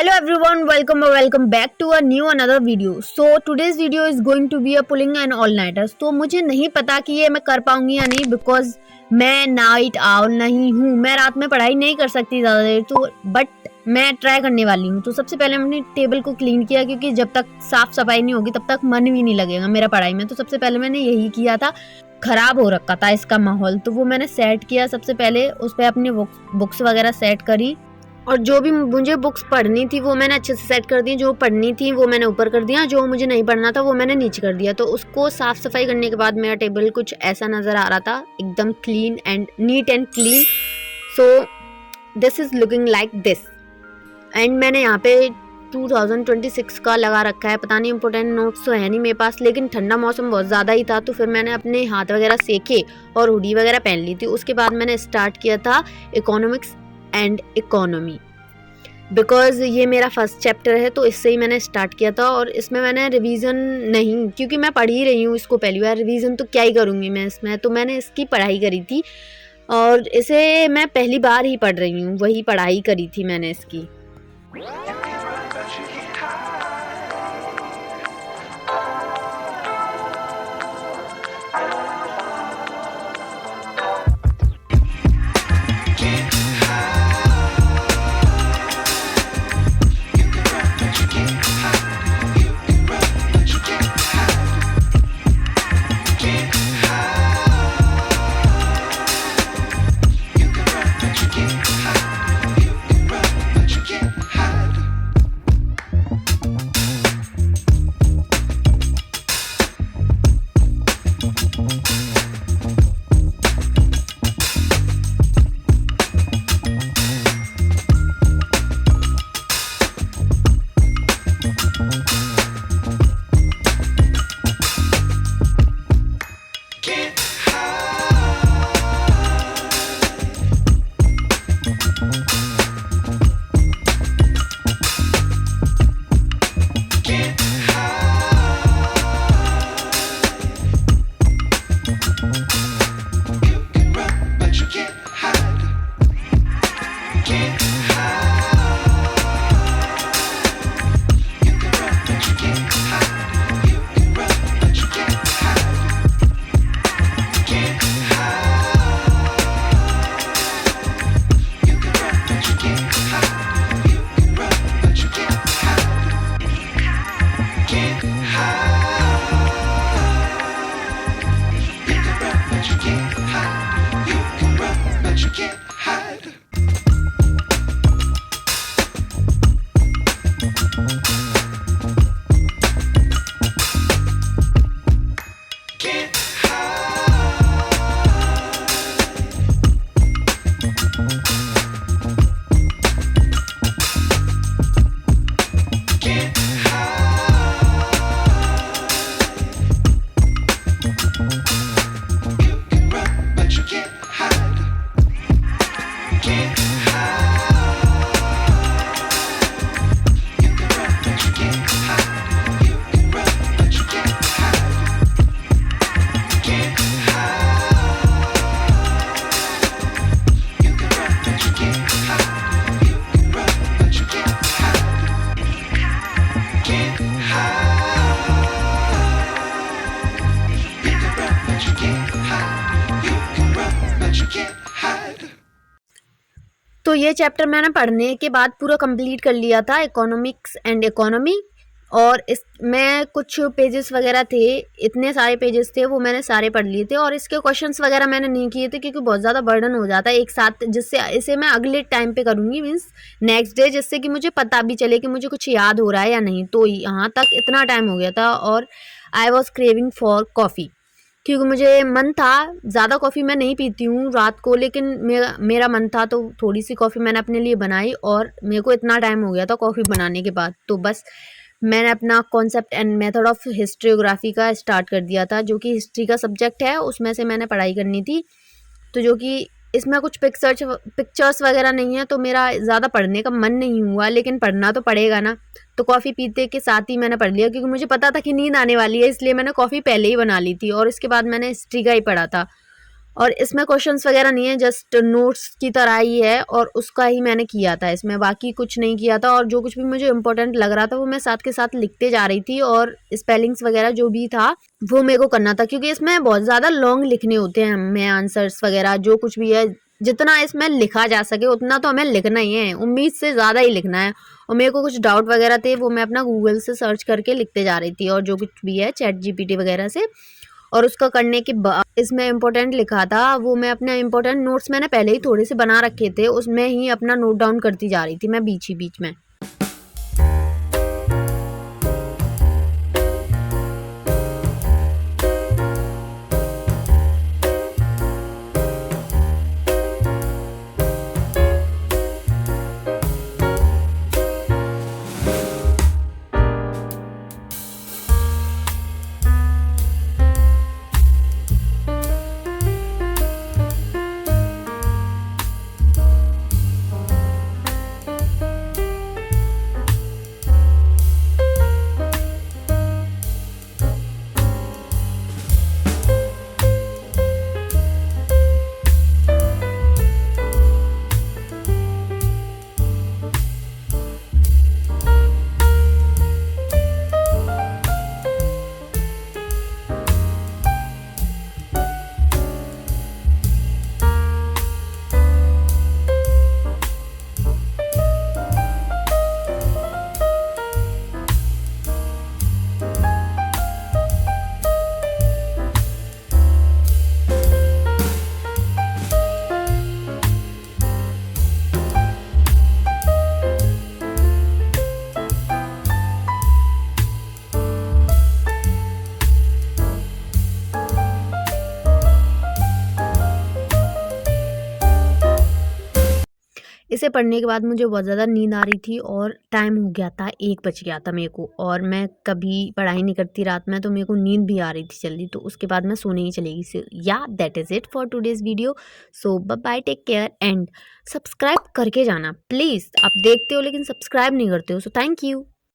Hello everyone, welcome back to a new another video. So today's video is going to be a pulling an all nighters. तो मुझे नहीं पता कि ये मैं कर पाऊंगी या नहीं, बिकॉज मैं नाइट आउल नहीं हूँ, मैं रात में पढ़ाई नहीं कर सकती ज़्यादा देर, तो बट मैं ट्राई करने वाली हूँ। तो सबसे पहले मैंने टेबल को क्लीन किया, क्योंकि जब तक साफ सफाई नहीं होगी तब तक मन भी नहीं लगेगा मेरा पढ़ाई में। तो सबसे पहले मैंने यही किया था, खराब हो रखा था इसका माहौल, तो वो मैंने सेट किया। सबसे पहले उस पर अपनी बुक्स वगैरह सेट करी, और जो भी मुझे बुक्स पढ़नी थी वो मैंने अच्छे से सेट कर दी। जो पढ़नी थी वो मैंने ऊपर कर दिया, जो मुझे नहीं पढ़ना था वो मैंने नीचे कर दिया। तो उसको साफ सफाई करने के बाद मेरा टेबल कुछ ऐसा नज़र आ रहा था, एकदम clean and neat and clean. So this is looking like this. And मैंने यहाँ पे 2026 का लगा रखा है। पता नहीं, इंपॉर्टेंट नोट्स तो है नहीं मेरे पास, लेकिन ठंडा मौसम बहुत ज़्यादा ही था, तो फिर मैंने अपने हाथ वगैरह सेके और हुडी वगैरह पहन ली थी। उसके बाद मैंने स्टार्ट किया था इकोनॉमिक्स एंड इकोनॉमी, बिकॉज ये मेरा फर्स्ट चैप्टर है, तो इससे ही मैंने स्टार्ट किया था। और इसमें मैंने रिवीजन नहीं, क्योंकि मैं पढ़ ही रही हूँ इसको पहली बार, रिवीजन तो क्या ही करूँगी मैं इसमें, तो मैंने इसकी पढ़ाई करी थी और इसे मैं पहली बार ही पढ़ रही हूँ, वही पढ़ाई करी थी मैंने इसकी। तो ये चैप्टर मैंने पढ़ने के बाद पूरा कंप्लीट कर लिया था, इकोनॉमिक्स एंड इकोनॉमी। और इस मैं कुछ पेजेस वगैरह थे, इतने सारे पेजेस थे, वो मैंने सारे पढ़ लिए थे। और इसके क्वेश्चंस वगैरह मैंने नहीं किए थे, क्योंकि बहुत ज़्यादा बर्डन हो जाता है एक साथ, जिससे इसे मैं अगले टाइम पे करूँगी, मीन्स नेक्स्ट डे, जिससे कि मुझे पता भी चले कि मुझे कुछ याद हो रहा है या नहीं। तो यहाँ तक इतना टाइम हो गया था, और I was craving for coffee, क्योंकि मुझे मन था। ज़्यादा कॉफ़ी मैं नहीं पीती हूँ रात को, लेकिन मेरा मन था, तो थोड़ी सी कॉफ़ी मैंने अपने लिए बनाई। और मेरे को इतना टाइम हो गया था कॉफ़ी बनाने के बाद, तो बस मैंने अपना कॉन्सेप्ट एंड मेथड ऑफ हिस्ट्रियोग्राफी का स्टार्ट कर दिया था, जो कि हिस्ट्री का सब्जेक्ट है, उसमें से मैंने पढ़ाई करनी थी। तो जो कि इसमें कुछ पिक्चर्स वगैरह नहीं है, तो मेरा ज़्यादा पढ़ने का मन नहीं हुआ, लेकिन पढ़ना तो पड़ेगा ना। तो कॉफ़ी पीते के साथ ही मैंने पढ़ लिया, क्योंकि मुझे पता था कि नींद आने वाली है, इसलिए मैंने कॉफ़ी पहले ही बना ली थी। और इसके बाद मैंने हिस्ट्री का ही पढ़ा था। और इसमें क्वेश्चंस वगैरह नहीं है, जस्ट नोट्स की तरह ही है और उसका ही मैंने किया था, इसमें बाकी कुछ नहीं किया था। और जो कुछ भी मुझे इम्पोर्टेंट लग रहा था वो मैं साथ के साथ लिखते जा रही थी, और स्पेलिंग्स वगैरह जो भी था वो मेरे को करना था, क्योंकि इसमें बहुत ज़्यादा लॉन्ग लिखने होते हैं हमें आंसर्स वगैरह, जो कुछ भी है जितना इसमें लिखा जा सके उतना तो हमें लिखना ही है, उम्मीद से ज़्यादा ही लिखना है। और मेरे को कुछ डाउट वगैरह थे, वो मैं अपना गूगल से सर्च करके लिखते जा रही थी, और जो कुछ भी है चैट जीपीटी वगैरह से। और उसका करने के बाद इसमें इम्पोर्टेंट लिखा था, वो मैं अपने इम्पोर्टेंट नोट्स मैंने पहले ही थोड़े से बना रखे थे, उसमें ही अपना नोट डाउन करती जा रही थी मैं बीच ही बीच में। इसे पढ़ने के बाद मुझे बहुत ज़्यादा नींद आ रही थी, और टाइम हो गया था, 1 बज गया था मेरे को, और मैं कभी पढ़ाई नहीं करती रात में, तो मेरे को नींद भी आ रही थी जल्दी, तो उसके बाद मैं सोने ही चली गई। So yeah that is it for today's video. So bye bye, take care, and subscribe करके जाना प्लीज़। आप देखते हो लेकिन सब्सक्राइब नहीं करते हो, सो थैंक यू।